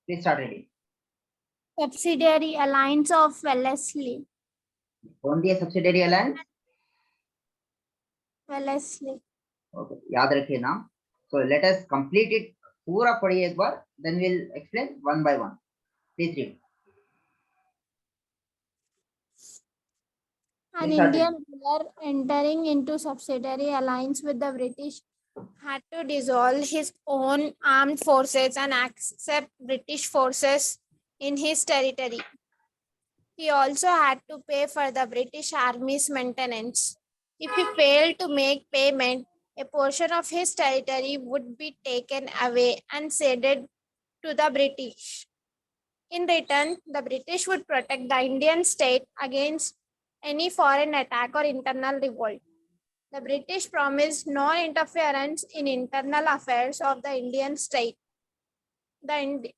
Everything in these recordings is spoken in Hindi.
Please start reading. Subsidiary alliance of Wellesley. कौन सी subsidiary alliance? Wellesley. Okay, याद रखिए नाम. So let us complete it. पूरा पढ़िए एक बार. Then we'll explain one by one. Please read. An Indian ruler entering into subsidiary alliance with the British had to dissolve his own armed forces and accept British forces in his territory. He also had to pay for the British Army's maintenance. If he failed to make payment, a portion of his territory would be taken away and ceded to the British. In return, the British would protect the Indian state against any foreign attack or internal revolt. The British promised no interference in internal affairs of the Indian state. The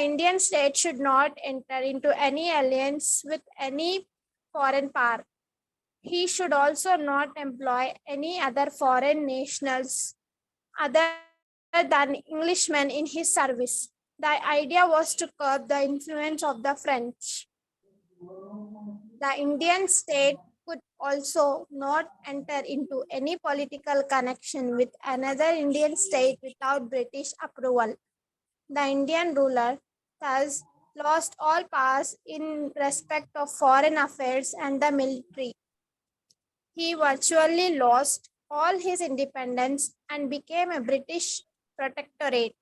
Indian state should not enter into any alliance with any foreign power. He should also not employ any other foreign nationals other than Englishmen in his service. The idea was to curb the influence of the French. The Indian state could also not enter into any political connection with another Indian state without British approval. The Indian ruler thus lost all powers in respect of foreign affairs and the military. He virtually lost all his independence and became a British protectorate.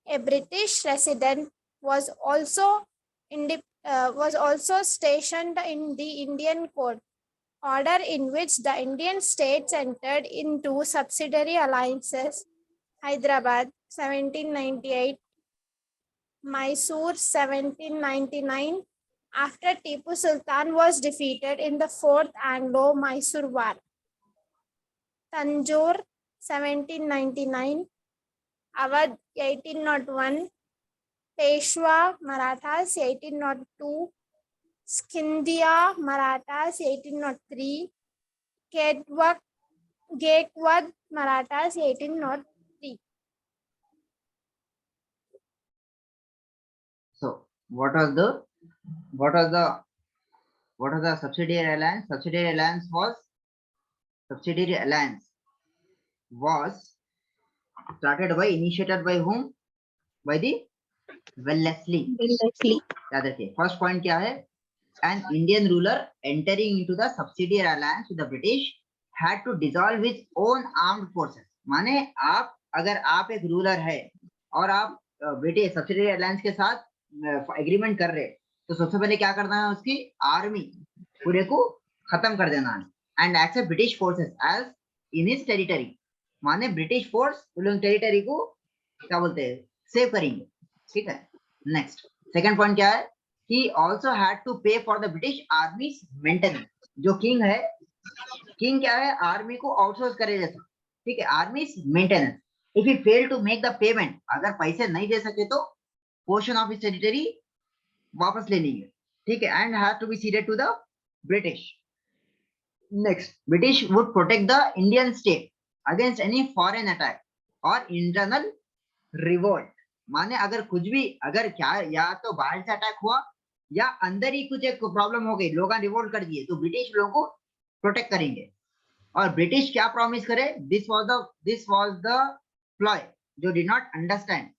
A British resident was also stationed in the Indian court order in which the Indian states entered into subsidiary alliances. Hyderabad 1798, Mysore 1799, after Tipu Sultan was defeated in the Fourth Anglo-Mysore War. Tanjore 1799, Awadh 1801, Peshwa Marathas 1802, Scindia Marathas 1803, Gaekwad Marathas 1803. So what was the subsidiary alliance? Subsidiary alliance was started by, initiated by whom? By the Wellesley. याद रखिए. First point क्या है? An Indian ruler entering into the subsidiary alliance with the British had to dissolve his own armed forces. माने अगर आप एक रूलर है और आप ब्रिटिश सबसिडियरी अलायंस के साथ एग्रीमेंट कर रहे, तो सबसे पहले क्या करना है? उसकी आर्मी पूरे को खत्म कर देना है and accept British forces as in his territory. माने ब्रिटिश फोर्स उन टेरिटरी को क्या बोलते हैं? सेव करेंगे. ठीक है. नेक्स्ट सेकंड पॉइंट क्या है? He also had to pay for the British Army's maintenance. जो किंग है, किंग क्या है? आर्मी को आउटसोर्स करे जैसा. ठीक है. Army's maintenance. If he fail to make the payment, अगर पैसे नहीं दे सके तो पोर्शन ऑफ हिज टेरिटरी वापस ले लेंगे. ठीक है. And has to be ceded to the British. Next, British would protect the Indian state against any foreign attack और इंटरनल रिवोल्ट. माने अगर कुछ भी, अगर क्या या तो बाहर से अटैक हुआ या अंदर ही कुछ एक प्रॉब्लम हो गई, लोग रिवोल्ट कर दिए, तो ब्रिटिश लोगों को प्रोटेक्ट करेंगे. और ब्रिटिश क्या प्रॉमिस करे? दिस वाज द प्लॉय जो डिड नॉट अंडरस्टैंड.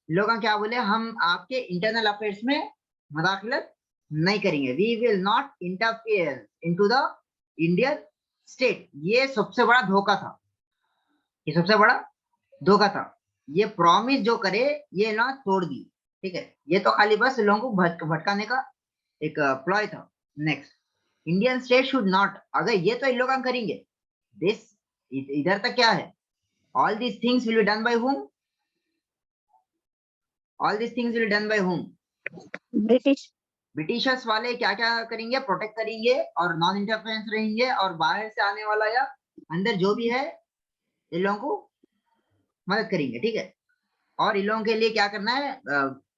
लोग क्या बोले? हम आपके इंटरनल अफेयर्स में मुदाखलत नहीं करेंगे. We will not interfere into the Indian state. ये सबसे बड़ा धोखा था. ये सबसे बड़ा धोखा था. ये प्रॉमिस जो करे ये ना तोड़ दी. ठीक है. ये तो खाली बस लोगों को भटकाने का एक प्लॉय था. Next, Indian state should not. अगर ये तो इन लोग करेंगे दिस, इधर तक क्या है? All these things will be done by whom? All these things will be done by whom? Britishers वाले क्या क्या करेंगे? प्रोटेक्ट करेंगे और नॉन इंटरफेरेंस रहेंगे, और बाहर से आने वाला या अंदर जो भी है इन लोगों को मदद करेंगे. ठीक है. और इन लोगों के लिए क्या करना है?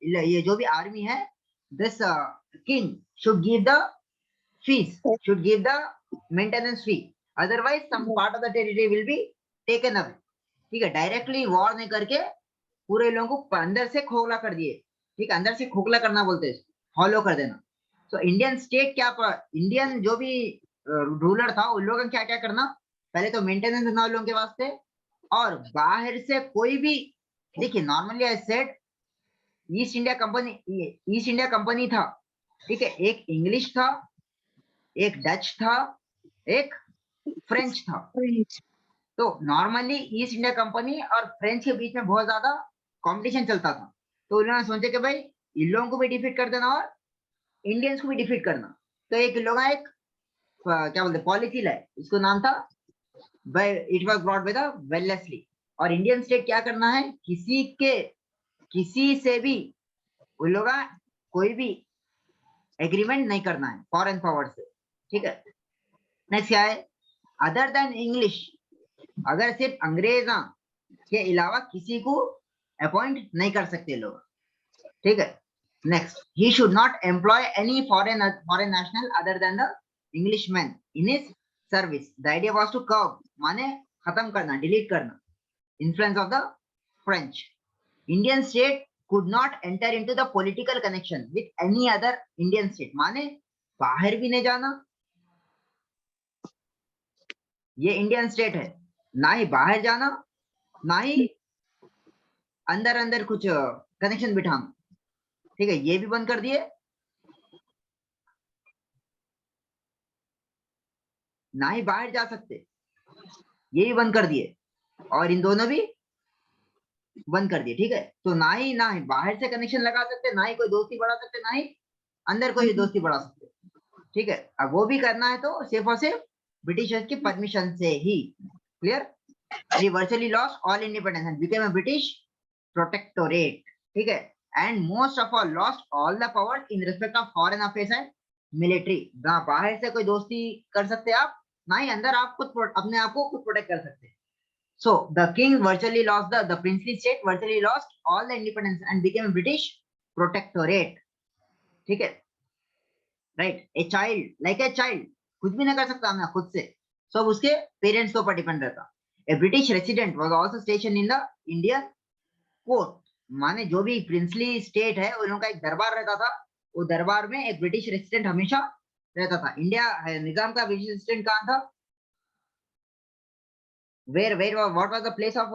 ये जो भी आर्मी है, this king should give the fees, should give the maintenance fee, otherwise some part of the territory will be taken away. ठीक है. डायरेक्टली वॉर नहीं करके पूरे लोगों को अंदर से खोखला कर दिए, ठीक है, अंदर से खोखला करना बोलते हैं, हॉलो कर देना। तो इंडियन स्टेट क्या, इंडियन जो भी रूलर था उन लोगों ने क्या क्या करना, पहले तो मेंटेनेंस करना उन लोगों के वास्ते, और बाहर से कोई भी, देखिए normally I said east India company था, ठीक है, एक इंग्लिश था, एक डच था, एक फ्रेंच था। तो नॉर्मली ईस्ट इंडिया कंपनी और फ्रेंच के बीच में बहुत ज्यादा कंपटीशन चलता था, तो उन्होंने सोचा कि भाई इन लोगों को भी डिफीट कर देना और इंडियंस को भी डिफीट करना। तो एक लोग एक क्या बोलते पॉलिसी लाए, इसको नाम था it was brought by the Wellesley. और इंडियन स्टेट क्या करना है, किसी से भी उन लोग कोई भी एग्रीमेंट नहीं करना है फॉरेन पावर से, ठीक है। नेक्स्ट क्या है, अदर देन इंग्लिश, अगर सिर्फ अंग्रेजा के अलावा किसी को अपॉइंट नहीं कर सकते लोग, ठीक है। Next, he should not employ any foreign national other than the Englishman in his service. The idea was to curb, माने खत्म करना, डिलीट करना, influence of the French. Indian state could not enter into the political connection with any other Indian state, माने बाहर भी नहीं जाना, ये इंडियन स्टेट है, ना ही बाहर जाना, ना ही अंदर अंदर कुछ कनेक्शन बिठाना, ठीक है, ये भी बंद कर दिए, ना ही बाहर जा सकते, ये भी बंद कर दिए, और इन दोनों भी बंद कर दिए, ठीक है। तो ना ही बाहर से कनेक्शन लगा सकते, ना ही कोई दोस्ती बढ़ा सकते, ना ही अंदर कोई दोस्ती बढ़ा सकते, ठीक है। अब वो भी करना है तो सिर्फ और सिर्फ ब्रिटिशर्स की परमिशन से ही। Clear? He virtually lost all independence and became a British protectorate, ठीक है, and most of all lost all the powers in respect of foreign affairs and military। ना बाहर से कोई दोस्ती कर सकते आप, ना ही अंदर आप खुद अपने आप को खुद प्रोटेक्ट कर सकते। So the king virtually lost the princely state virtually lost all the independence and became a British protectorate, ठीक है, right? A child like a child कुछ भी नहीं कर सकता मैं खुद से, सब उसके पेरेंट्स के ऊपर डिपेंड रहता। A British resident was also stationed in the Indian court, माने जो भी प्रिंसली स्टेट है उन लोगों का एक दरबार रहता था, वो दरबार में एक ब्रिटिश रेसिडेंट हमेशा रहता था। इंडिया निजाम का ब्रिटिश रेसिडेंट कहाँ था? What was the place of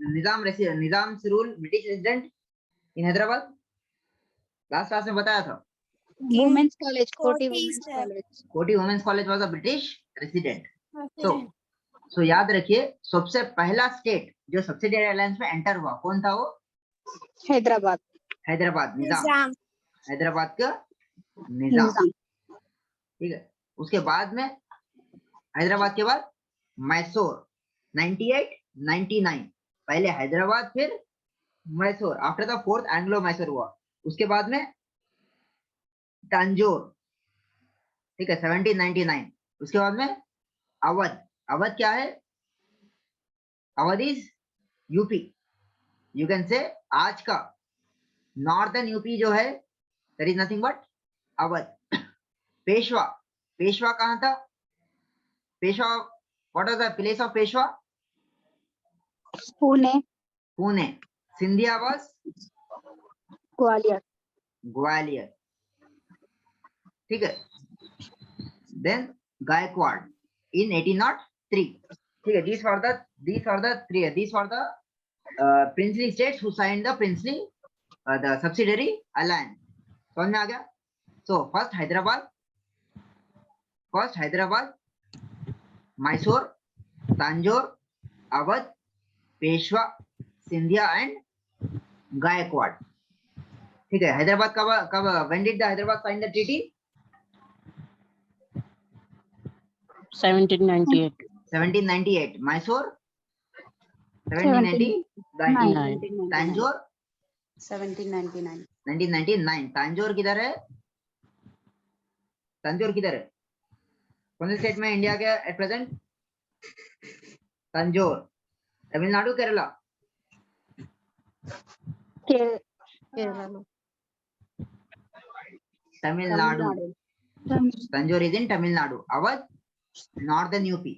Nizam's rule British resident in Hyderabad? Last class में बताया था, Women's College, Koti Koti Women's sir. College. Koti women's college was a British resident. So याद रखिए, सबसे पहला स्टेट जो सब्सिडियरी अलायंस में एंटर हुआ कौन था? वो Hyderabad. हैदराबाद, निजाम, Nizam. हैदराबाद का निजाम, Nizam. ठीक है। उसके बाद में हैदराबाद के बाद मैसूर 98 99, पहले हैदराबाद फिर Mysore, after the fourth Anglo Mysore हुआ। उसके बाद में तंजौर, ठीक है, 1799। उसके बाद में अवध, अवध क्या है? Awadh is UP, you can say आज का नॉर्दर्न यूपी जो है, that is nothing but Awadh. Peshwa, Peshwa कहाँ था? Peshwa, what was the place of Peshwa? Pune. Pune. Scindia was Gwalior. Gwalior, ठीक है। देन गायकवाड़ in 1803, ठीक है। these were the princely states who signed the the subsidiary alliance। समझ में आ गया? so first Hyderabad, Mysore, Tanjore, Awadh, Peshwa, Scindia and Gaekwad, ठीक है। हैदराबाद कब when did the Hyderabad sign the treaty? 1798. 1798। Mysore 1799। Tanjore 1799. 1999। Tanjore किधर है? तंजौर किधर है? कौन से स्टेट में इंडिया के at present? Tanjore, Tamil Nadu, Kerala? Kerala. Tamil Nadu. Tanjore is in Tamil Nadu. Awadh northern UP,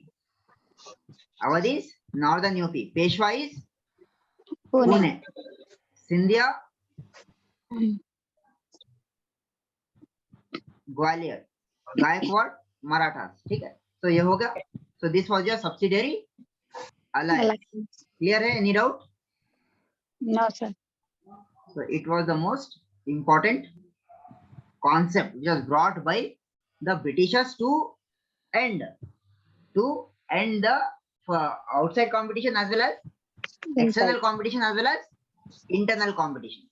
Awadh is northern UP. Peshwa is Pune, Scindia, Gwalior, Gaekwad, Maratha. ठीक है, तो ये हो गया। So this was your subsidiary alliance. Clear है? Any doubt? No, sir. So it was the most important concept which was brought by the Britishers to end the outside competition as well as external competition as well as internal competition.